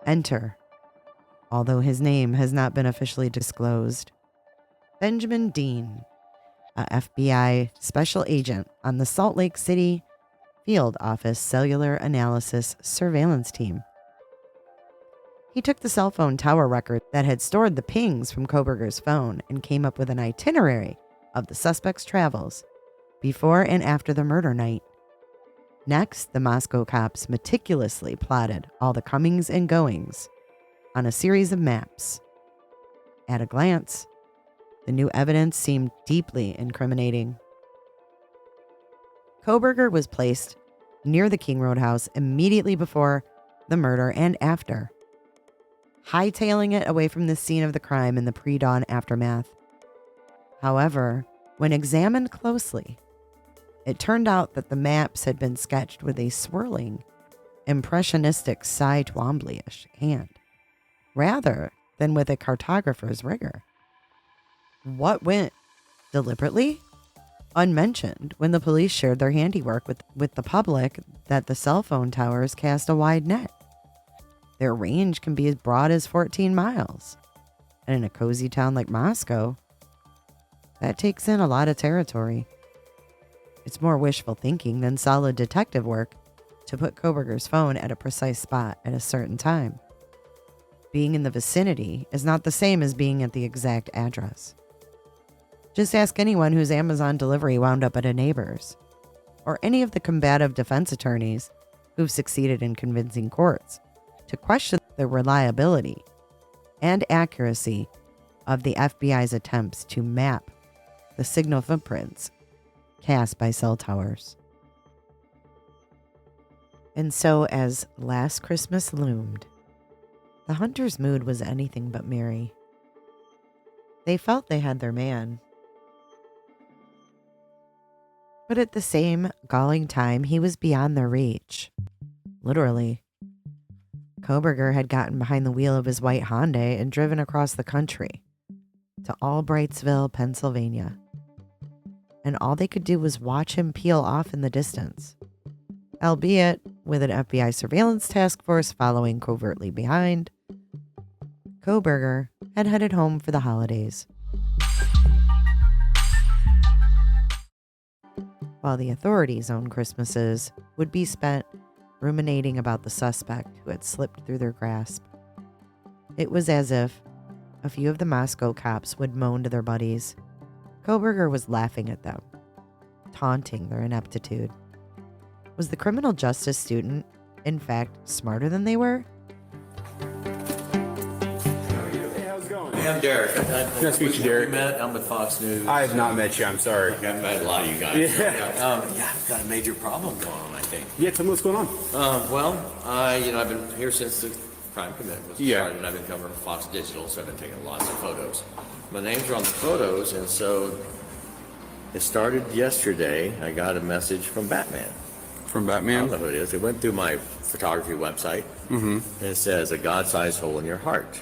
Enter, although his name has not been officially disclosed, Benjamin Dean, a FBI special agent on the Salt Lake City Field Office Cellular Analysis Surveillance Team. He took the cell phone tower record that had stored the pings from Koberger's phone and came up with an itinerary of the suspect's travels before and after the murder night. Next, the Moscow cops meticulously plotted all the comings and goings on a series of maps. At a glance, the new evidence seemed deeply incriminating. Koberger was placed near the King Road house immediately before the murder and after, hightailing it away from the scene of the crime in the pre-dawn aftermath. However, when examined closely, it turned out that the maps had been sketched with a swirling, impressionistic Cy Twombly-ish hand, rather than with a cartographer's rigor. What went deliberately unmentioned when the police shared their handiwork with the public that the cell phone towers cast a wide net. Their range can be as broad as 14 miles. And in a cozy town like Moscow, that takes in a lot of territory. It's more wishful thinking than solid detective work to put Koberger's phone at a precise spot at a certain time. Being in the vicinity is not the same as being at the exact address. Just ask anyone whose Amazon delivery wound up at a neighbor's, or any of the combative defense attorneys who've succeeded in convincing courts to question the reliability and accuracy of the FBI's attempts to map the signal footprints cast by cell towers. And so, as last Christmas loomed, the hunters' mood was anything but merry. They felt they had their man. But at the same galling time, he was beyond their reach. Literally. Koberger had gotten behind the wheel of his white Hyundai and driven across the country to Albrightsville, Pennsylvania. And all they could do was watch him peel off in the distance, albeit with an FBI surveillance task force following covertly behind. Koberger had headed home for the holidays, while the authorities' own Christmases would be spent ruminating about the suspect who had slipped through their grasp. It was as if a few of the Moscow cops would moan to their buddies. Koberger was laughing at them, taunting their ineptitude. Was the criminal justice student, in fact, smarter than they were? Hey, I'm Derek. Nice to meet you, Derek. I'm with Fox News. I have not met you. I'm sorry. I've met a lot of you guys. Yeah. I've got a major problem going on, I think. Yeah, tell me what's going on. I've been here since the crime commitment was started. I've been covering Fox Digital, so I've been taking lots of photos. My names are on the photos, and so it started yesterday. I got a message from Batman. From I Batman? don't know who it is. It went through my photography website, and it says, a God-sized hole in your heart.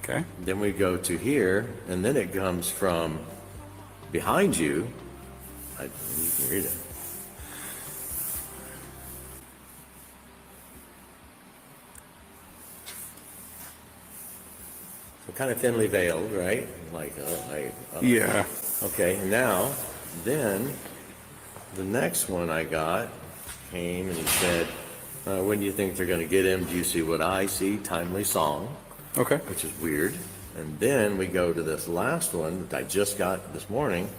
Okay. Then we go to here, and then it comes from behind you. You can read it. So kind of thinly veiled, right? Yeah. Okay, now, then, the next one I got came, and he said, when do you think they're going to get him? Do you see what I see? Timely song. Okay. Which is weird. And then we go to this last one that I just got this morning.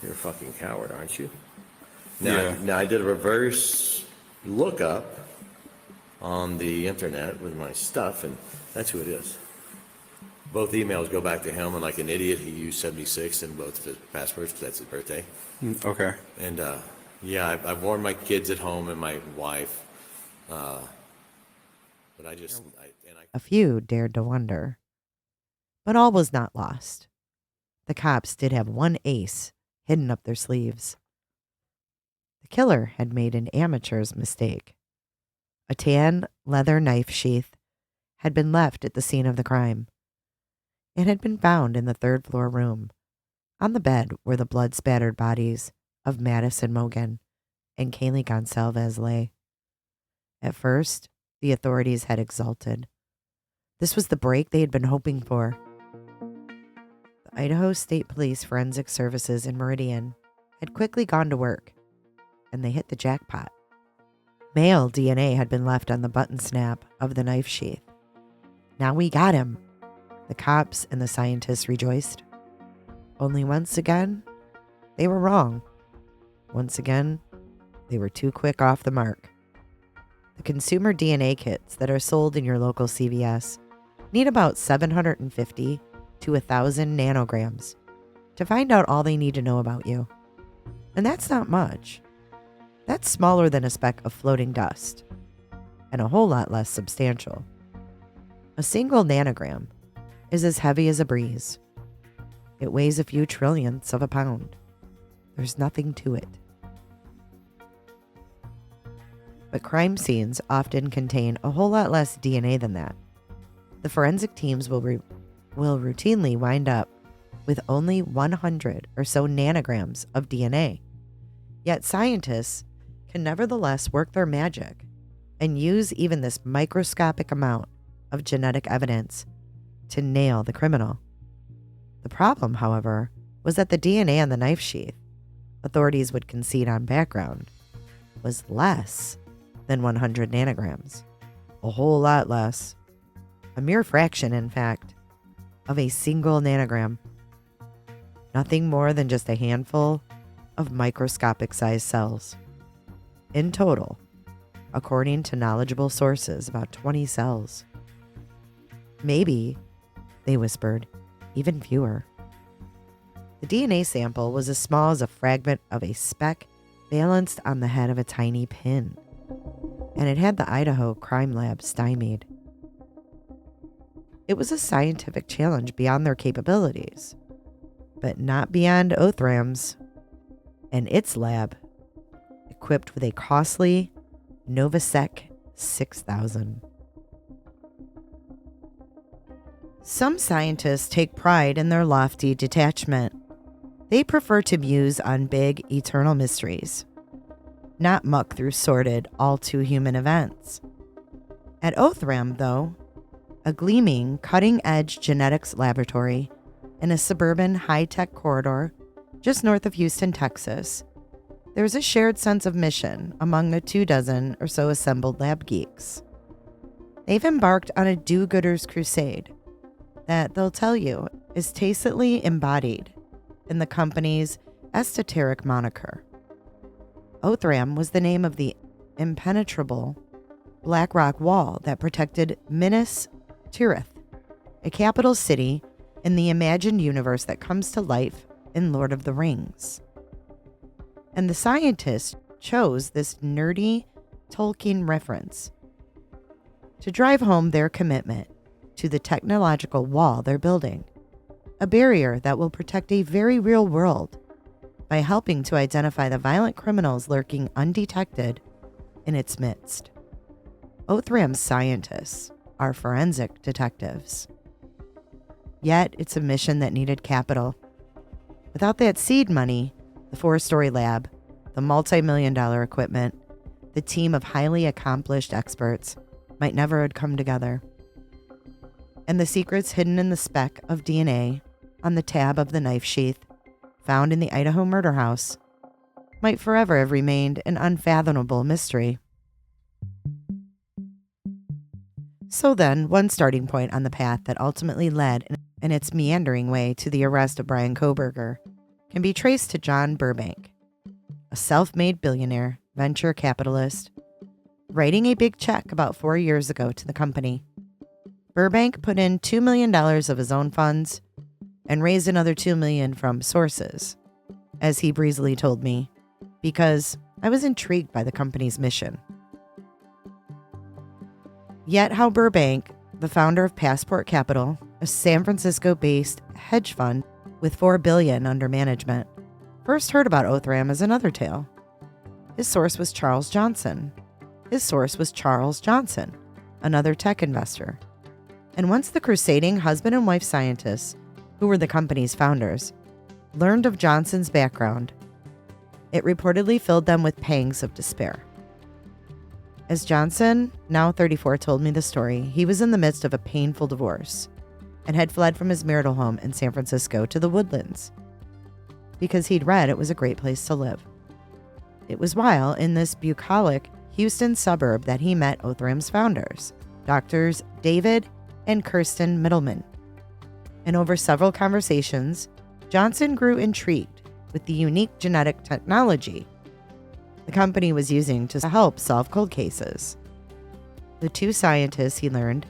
You're a fucking coward, aren't you? Now I did a reverse lookup on the internet with my stuff, and that's who it is. Both emails go back to him, and like an idiot, he used 76 in both of his passwords because that's his birthday. Okay. And I've warned my kids at home and my wife. But A few dared to wonder. But all was not lost. The cops did have one ace hidden up their sleeves. The killer had made an amateur's mistake. A tan leather knife sheath had been left at the scene of the crime. It had been found in the third-floor room. On the bed were the blood-spattered bodies of Madison Mogan and Kaylee Goncalves lay. At first, the authorities had exulted. This was the break they had been hoping for. The Idaho State Police Forensic Services in Meridian had quickly gone to work, and they hit the jackpot. Male DNA had been left on the button snap of the knife sheath. Now we got him, the cops and the scientists rejoiced. Only once again, they were wrong. Once again, they were too quick off the mark. The consumer DNA kits that are sold in your local CVS need about 750 to 1,000 nanograms to find out all they need to know about you. And that's not much. That's smaller than a speck of floating dust, and a whole lot less substantial. A single nanogram is as heavy as a breeze. It weighs a few trillionths of a pound. There's nothing to it. But crime scenes often contain a whole lot less DNA than that. The forensic teams will routinely wind up with only 100 or so nanograms of DNA. Yet scientists can nevertheless work their magic and use even this microscopic amount of genetic evidence to nail the criminal. The problem, however, was that the DNA on the knife sheath, authorities would concede on background, was less than 100 nanograms. A whole lot less. A mere fraction, in fact, of a single nanogram. Nothing more than just a handful of microscopic-sized cells. In total, according to knowledgeable sources, about 20 cells. Maybe, they whispered, even fewer. The DNA sample was as small as a fragment of a speck balanced on the head of a tiny pin, and it had the Idaho crime lab stymied. It was a scientific challenge beyond their capabilities, but not beyond Othram's and its lab, equipped with a costly Novasec 6000. Some scientists take pride in their lofty detachment. They prefer to muse on big, eternal mysteries, not muck through sordid, all-too-human events. At Othram, though, a gleaming, cutting-edge genetics laboratory in a suburban high-tech corridor just north of Houston, Texas, there's a shared sense of mission among the 24 or so assembled lab geeks. They've embarked on a do-gooders crusade that, they'll tell you, is tacitly embodied in the company's esoteric moniker. Othram was the name of the impenetrable black rock wall that protected Minas Tirith, a capital city in the imagined universe that comes to life in Lord of the Rings. And the scientists chose this nerdy Tolkien reference to drive home their commitment to the technological wall they're building, a barrier that will protect a very real world by helping to identify the violent criminals lurking undetected in its midst. Othram's scientists are forensic detectives. Yet it's a mission that needed capital. Without that seed money, the 4-story lab, the multi-million-dollar equipment, the team of highly accomplished experts might never have come together. And the secrets hidden in the speck of DNA on the tab of the knife sheath found in the Idaho murder house might forever have remained an unfathomable mystery. So then, one starting point on the path that ultimately led in its meandering way to the arrest of Brian Kohberger can be traced to John Burbank, a self-made billionaire, venture capitalist, writing a big check about 4 years ago to the company. Burbank put in $2 million of his own funds and raised another $2 million from sources, as he breezily told me, because I was intrigued by the company's mission. Yet how Burbank, the founder of Passport Capital, a San Francisco-based hedge fund with $4 billion under management, first heard about Othram is another tale. His source was Charles Johnson. Another tech investor. And once the crusading husband and wife scientists, who were the company's founders, learned of Johnson's background, it reportedly filled them with pangs of despair. As Johnson, now 34, told me the story, he was in the midst of a painful divorce and had fled from his marital home in San Francisco to the Woodlands because he'd read it was a great place to live. It was while in this bucolic Houston suburb that he met Othram's founders, Doctors David and Kirsten Middleman. And over several conversations, Johnson grew intrigued with the unique genetic technology the company was using to help solve cold cases. The two scientists, he learned,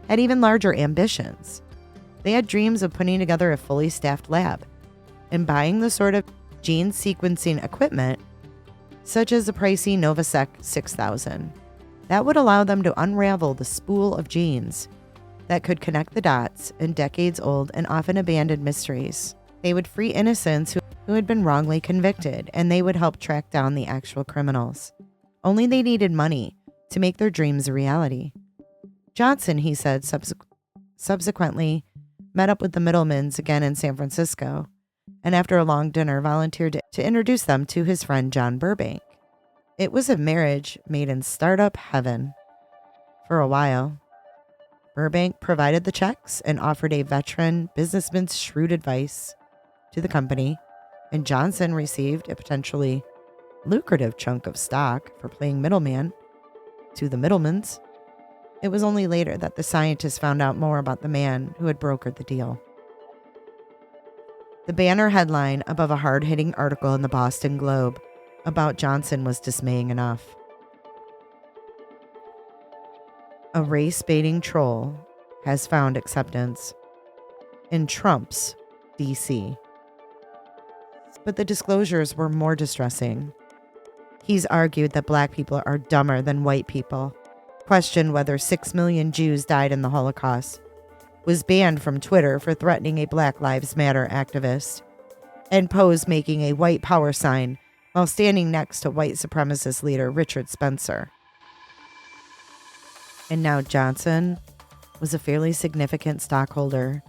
had even larger ambitions. They had dreams of putting together a fully staffed lab and buying the sort of gene sequencing equipment, such as the pricey Novasec 6000, that would allow them to unravel the spool of genes that could connect the dots in decades-old and often abandoned mysteries. They would free innocents who had been wrongly convicted, and they would help track down the actual criminals. Only they needed money to make their dreams a reality. Johnson, he said, subsequently met up with the Middlemans again in San Francisco, and after a long dinner volunteered to introduce them to his friend John Burbank. It was a marriage made in startup heaven. For a while, Burbank provided the checks and offered a veteran businessman's shrewd advice to the company, and Johnson received a potentially lucrative chunk of stock for playing middleman to the Middlemans. It was only later that the scientists found out more about the man who had brokered the deal. The banner headline above a hard-hitting article in the Boston Globe about Johnson was dismaying enough. A race-baiting troll has found acceptance in Trump's D.C. But the disclosures were more distressing. He's argued that black people are dumber than white people, questioned whether 6 million Jews died in the Holocaust, was banned from Twitter for threatening a Black Lives Matter activist, and posed making a white power sign while standing next to white supremacist leader Richard Spencer. And now Johnson was a fairly significant stockholder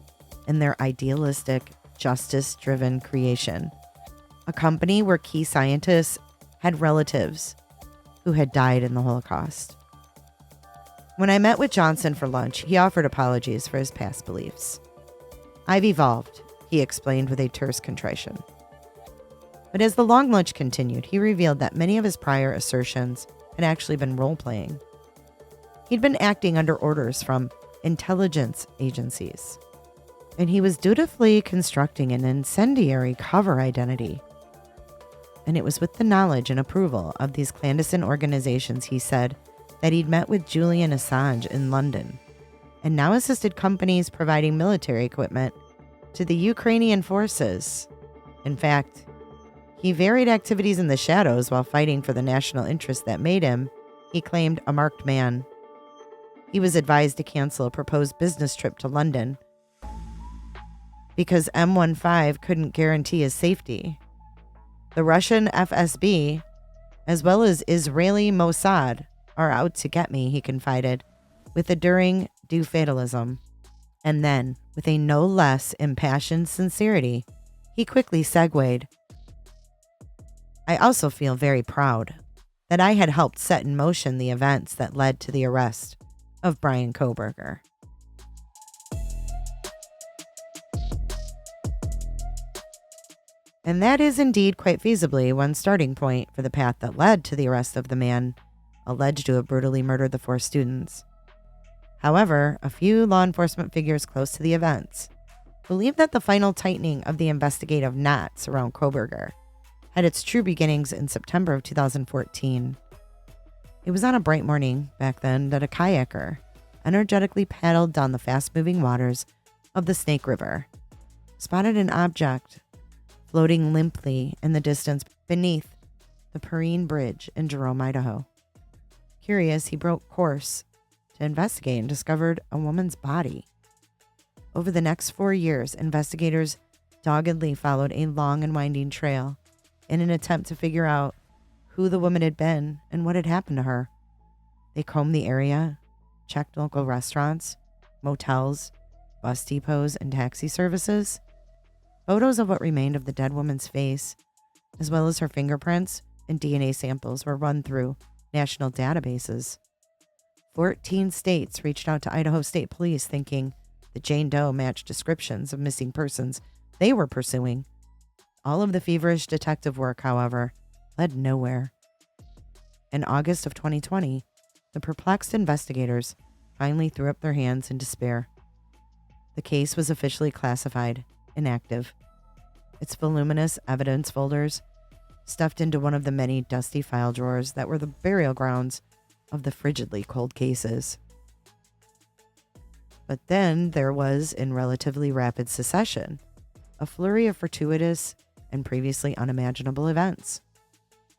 in their idealistic, justice-driven creation, a company where key scientists had relatives who had died in the Holocaust. When I met with Johnson for lunch, he offered apologies for his past beliefs. "I've evolved," he explained with a terse contrition. But as the long lunch continued, he revealed that many of his prior assertions had actually been role-playing. He'd been acting under orders from intelligence agencies, and he was dutifully constructing an incendiary cover identity. And it was with the knowledge and approval of these clandestine organizations, he said, that he'd met with Julian Assange in London, and now assisted companies providing military equipment to the Ukrainian forces. In fact, he varied activities in the shadows while fighting for the national interest that made him, he claimed, a marked man. He was advised to cancel a proposed business trip to London because M15 couldn't guarantee his safety. The Russian FSB, as well as Israeli Mossad, are out to get me, he confided, with enduring due fatalism. And then, with a no less impassioned sincerity, he quickly segued, "I also feel very proud that I had helped set in motion the events that led to the arrest of Bryan Kohberger." And that is indeed quite feasibly one starting point for the path that led to the arrest of the man alleged to have brutally murdered the 4 students. However, a few law enforcement figures close to the events believe that the final tightening of the investigative knots around Kohberger had its true beginnings in September of 2014. It was on a bright morning back then that a kayaker energetically paddled down the fast-moving waters of the Snake River, spotted an object floating limply in the distance beneath the Perrine Bridge in Jerome, Idaho. Curious, he broke course to investigate and discovered a woman's body. Over the next 4 years, investigators doggedly followed a long and winding trail in an attempt to figure out who the woman had been and what had happened to her. They combed the area, checked local restaurants, motels, bus depots, and taxi services. Photos of what remained of the dead woman's face, as well as her fingerprints and DNA samples, were run through national databases. 14 states reached out to Idaho State Police thinking that Jane Doe matched descriptions of missing persons they were pursuing. All of the feverish detective work, however, led nowhere. In August of 2020, the perplexed investigators finally threw up their hands in despair. The case was officially classified inactive. Its voluminous evidence folders stuffed into one of the many dusty file drawers that were the burial grounds of the frigidly cold cases. But then there was, in relatively rapid succession, a flurry of fortuitous and previously unimaginable events.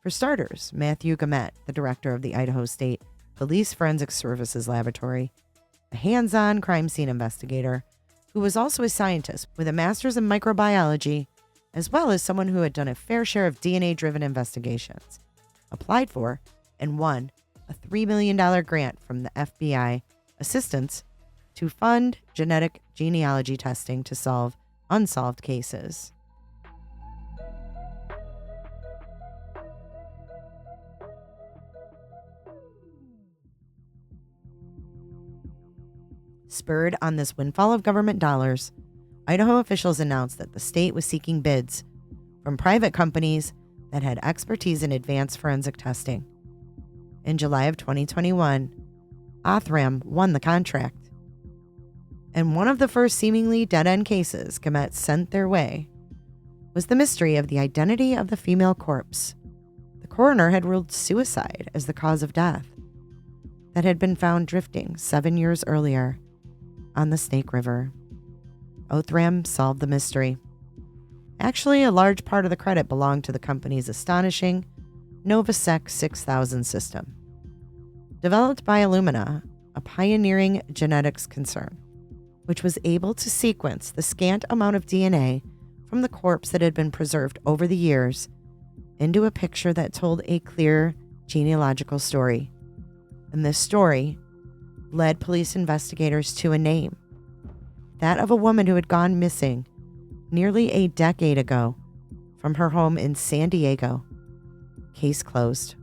For starters, Matthew Gamet, the director of the Idaho State Police Forensic Services Laboratory, a hands-on crime scene investigator who was also a scientist with a master's in microbiology, as well as someone who had done a fair share of DNA-driven investigations, applied for and won a $3 million grant from the FBI Assistance to fund genetic genealogy testing to solve unsolved cases. Spurred on this windfall of government dollars, Idaho officials announced that the state was seeking bids from private companies that had expertise in advanced forensic testing. In July of 2021, Othram won the contract. And one of the first seemingly dead-end cases Gamet sent their way was the mystery of the identity of the female corpse. The coroner had ruled suicide as the cause of death that had been found drifting 7 years earlier on the Snake River. Othram solved the mystery. Actually, a large part of the credit belonged to the company's astonishing Novasec 6000 system. Developed by Illumina, a pioneering genetics concern, which was able to sequence the scant amount of DNA from the corpse that had been preserved over the years into a picture that told a clear genealogical story. And this story led police investigators to a name, that of a woman who had gone missing nearly a decade ago from her home in San Diego. Case closed.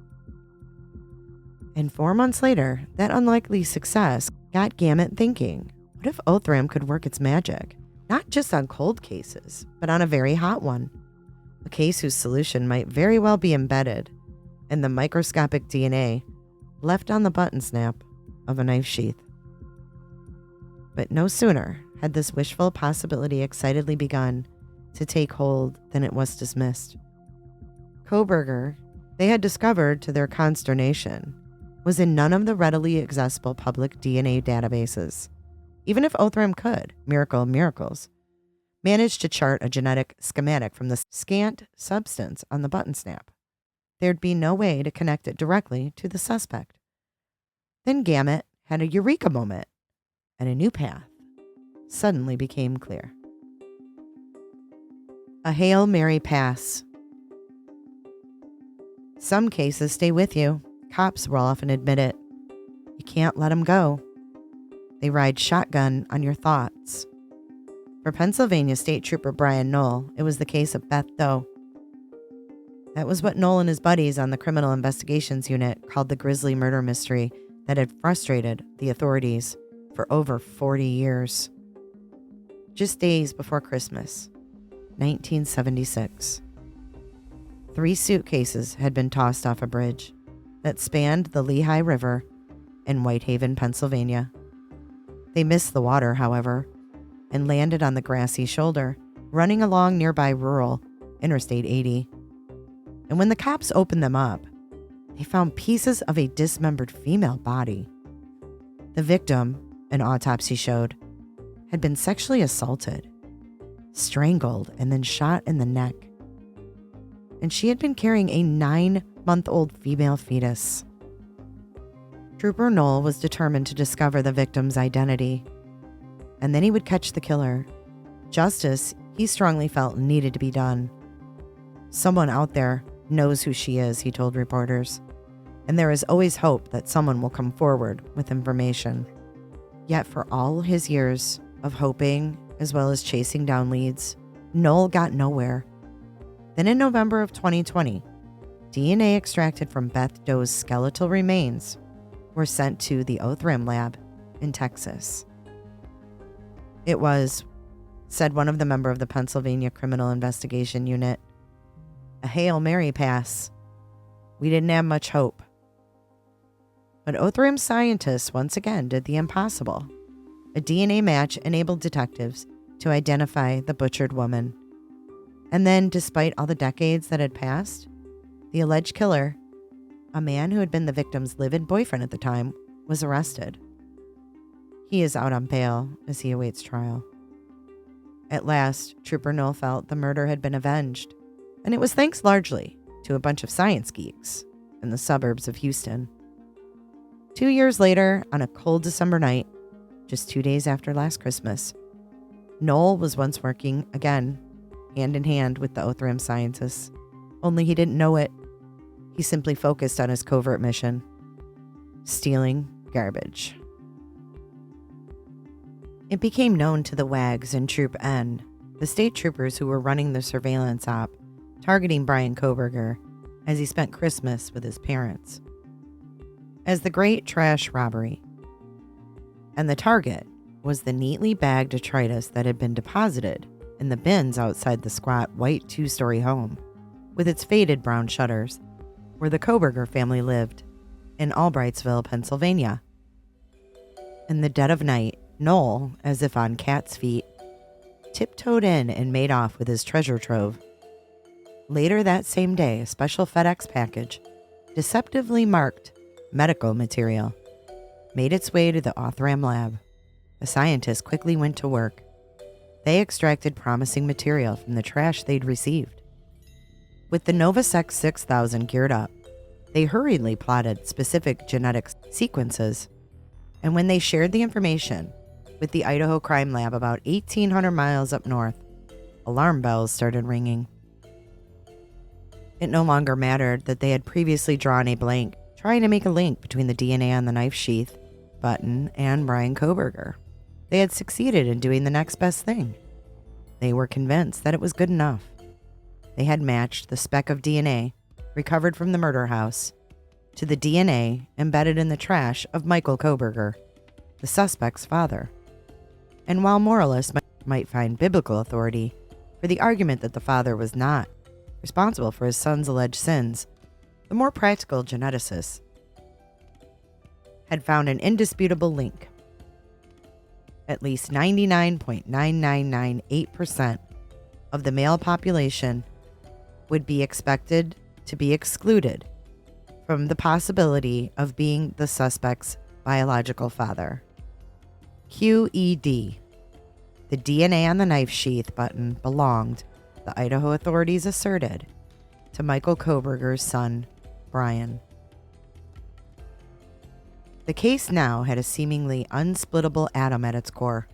And 4 months later, that unlikely success got Gamet thinking, what if Othram could work its magic, not just on cold cases, but on a very hot one, a case whose solution might very well be embedded in the microscopic DNA left on the button snap of a knife sheath. But no sooner had this wishful possibility excitedly begun to take hold than it was dismissed. Koberger, they had discovered to their consternation, was in none of the readily accessible public DNA databases. Even if Othram could, miracle of miracles, manage to chart a genetic schematic from the scant substance on the button snap, there'd be no way to connect it directly to the suspect. Then Gamet had a eureka moment, and a new path suddenly became clear. A Hail Mary pass. Some cases stay with you. Cops will often admit it. You can't let them go. They ride shotgun on your thoughts. For Pennsylvania State Trooper Brian Knoll, it was the case of Beth Doe. That was what Knoll and his buddies on the Criminal Investigations Unit called the grisly murder mystery that had frustrated the authorities for over 40 years. Just days before Christmas, 1976, 3 suitcases had been tossed off a bridge that spanned the Lehigh River in Whitehaven, Pennsylvania. They missed the water, however, and landed on the grassy shoulder running along nearby rural Interstate 80. And when the cops opened them up, they found pieces of a dismembered female body. The victim, an autopsy showed, had been sexually assaulted, strangled, and then shot in the neck. And she had been carrying a 9-month-old female fetus. Trooper Knoll was determined to discover the victim's identity, and then he would catch the killer. Justice, he strongly felt, needed to be done. Someone out there knows who she is, he told reporters, and there is always hope that someone will come forward with information. Yet for all his years of hoping, as well as chasing down leads, Knoll got nowhere. Then in November of 2020, DNA extracted from Beth Doe's skeletal remains were sent to the Othram lab in Texas. It was, said one of the members of the Pennsylvania Criminal Investigation Unit, a Hail Mary pass. We didn't have much hope. But Othram scientists once again did the impossible. A DNA match enabled detectives to identify the butchered woman. And then, despite all the decades that had passed, the alleged killer, a man who had been the victim's live-in boyfriend at the time, was arrested. He is out on bail as he awaits trial. At last, Trooper Knoll felt the murder had been avenged, and it was thanks largely to a bunch of science geeks in the suburbs of Houston. 2 years later, on a cold December night, just 2 days after last Christmas, Knoll was once working again, hand in hand with the Othram scientists. Only he didn't know it. He simply focused on his covert mission: stealing garbage. It became known to the WAGs and Troop N, the state troopers who were running the surveillance op, targeting Brian Kohberger as he spent Christmas with his parents, as the Great Trash Robbery. And the target was the neatly bagged detritus that had been deposited in the bins outside the squat white two-story home with its faded brown shutters where the Kohberger family lived in Albrightsville, Pennsylvania. In the dead of night, Knoll, as if on cat's feet, tiptoed in and made off with his treasure trove. Later that same day, a special FedEx package, deceptively marked medical material, made its way to the Othram lab. The scientists quickly went to work. They extracted promising material from the trash they'd received. With the Novasec 6000 geared up, they hurriedly plotted specific genetic sequences, and when they shared the information with the Idaho crime lab about 1,800 miles up north, alarm bells started ringing. It no longer mattered that they had previously drawn a blank, trying to make a link between the DNA on the knife sheath, button, and Brian Kohberger. They had succeeded in doing the next best thing. They were convinced that it was good enough. They had matched the speck of DNA recovered from the murder house to the DNA embedded in the trash of Michael Kohberger, the suspect's father. And while moralists might find biblical authority for the argument that the father was not responsible for his son's alleged sins, the more practical geneticists had found an indisputable link. At least 99.9998% of the male population would be expected to be excluded from the possibility of being the suspect's biological father. QED. The DNA on the knife sheath button belonged, the Idaho authorities asserted, to Michael Kohberger's son, Brian. The case now had a seemingly unsplittable atom at its core.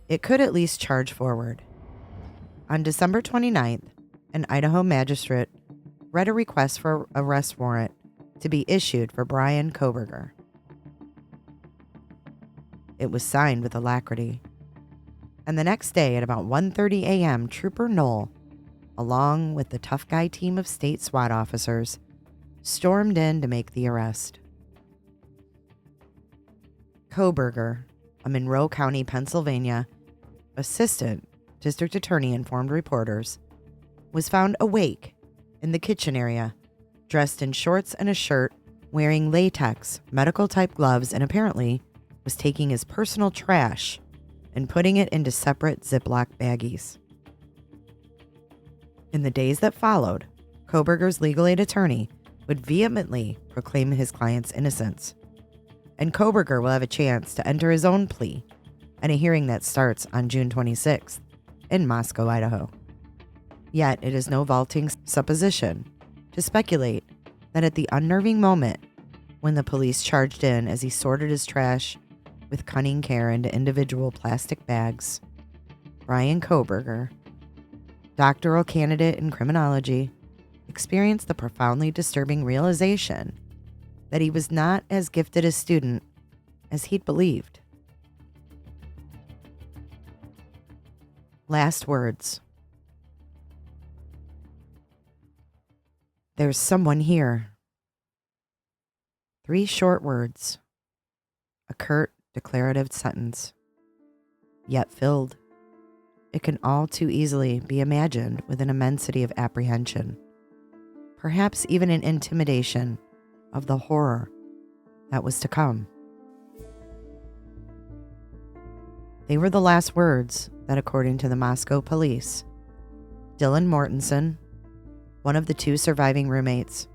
It could at least charge forward. On December 29th, an Idaho magistrate read a request for arrest warrant to be issued for Brian Kohberger. It was signed with alacrity. And the next day at about 1:30 a.m., Trooper Knoll, along with the tough guy team of state SWAT officers, stormed in to make the arrest. Kohberger, a Monroe County, Pennsylvania, assistant district attorney informed reporters, was found awake in the kitchen area, dressed in shorts and a shirt, wearing latex, medical-type gloves, and apparently was taking his personal trash and putting it into separate Ziploc baggies. In the days that followed, Kohberger's legal aid attorney would vehemently proclaim his client's innocence, and Kohberger will have a chance to enter his own plea in a hearing that starts on June 26th in Moscow, Idaho. Yet it is no vaulting supposition to speculate that at the unnerving moment when the police charged in as he sorted his trash with cunning care into individual plastic bags, Brian Kohberger, doctoral candidate in criminology, experienced the profoundly disturbing realization that he was not as gifted a student as he'd believed. Last words. There's someone here. 3 short words. A curt, declarative sentence. Yet filled. It can all too easily be imagined with an immensity of apprehension. Perhaps even an intimidation of the horror that was to come. They were the last words that, according to the Moscow police, Dylan Mortensen, one of the 2 surviving roommates,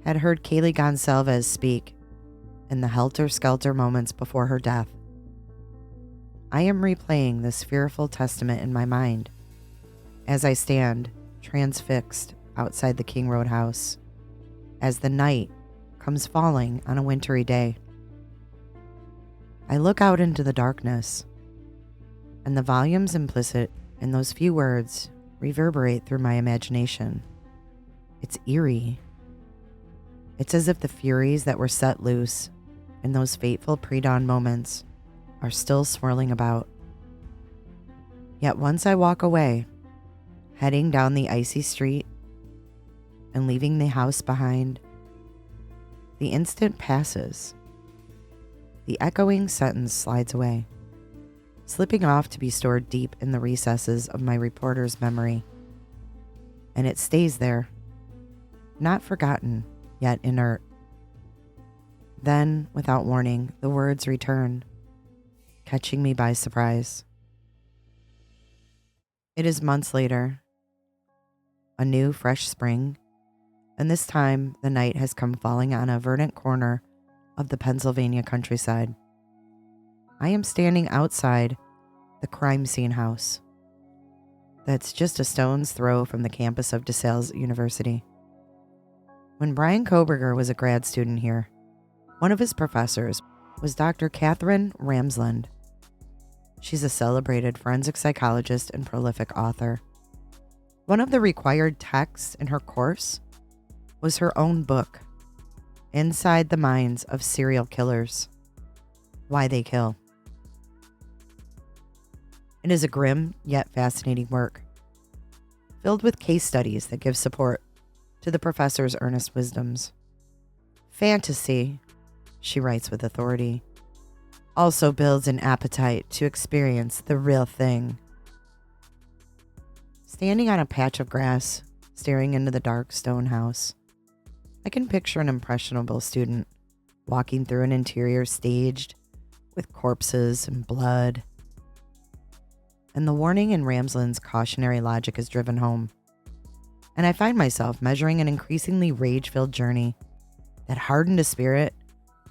had heard Kaylee Goncalves speak in the helter-skelter moments before her death. I am replaying this fearful testament in my mind as I stand transfixed outside the King Road house as the night comes falling on a wintry day. I look out into the darkness, and the volumes implicit in those few words reverberate through my imagination. It's eerie. It's as if the furies that were set loose in those fateful pre-dawn moments are still swirling about. Yet once I walk away, heading down the icy street and leaving the house behind, the instant passes. The echoing sentence slides away, slipping off to be stored deep in the recesses of my reporter's memory. And it stays there, not forgotten, yet inert. Then, without warning, the words return, catching me by surprise. It is months later, a new, fresh spring, and this time the night has come falling on a verdant corner of the Pennsylvania countryside. I am standing outside the crime scene house that's just a stone's throw from the campus of DeSales University. When Brian Koberger was a grad student here, one of his professors was Dr. Catherine Ramsland. She's a celebrated forensic psychologist and prolific author. One of the required texts in her course was her own book, Inside the Minds of Serial Killers: Why They Kill. It is a grim yet fascinating work, filled with case studies that give support to the professor's earnest wisdoms. Fantasy, she writes with authority, also builds an appetite to experience the real thing. Standing on a patch of grass, staring into the dark stone house, I can picture an impressionable student walking through an interior staged with corpses and blood. And the warning in Ramsland's cautionary logic is driven home. And I find myself measuring an increasingly rage-filled journey that hardened a spirit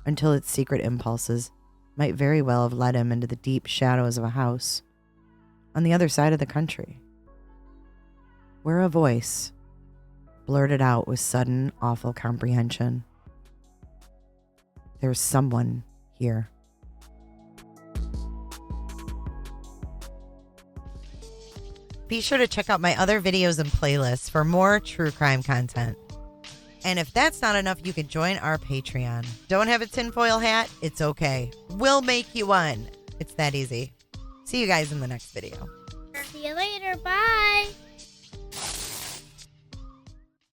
until its secret impulses might very well have led him into the deep shadows of a house on the other side of the country, where a voice blurted out with sudden, awful comprehension, "There's someone here." Be sure to check out my other videos and playlists for more true crime content. And if that's not enough, you can join our Patreon. Don't have a tinfoil hat? It's okay. We'll make you one. It's that easy. See you guys in the next video. See you later. Bye.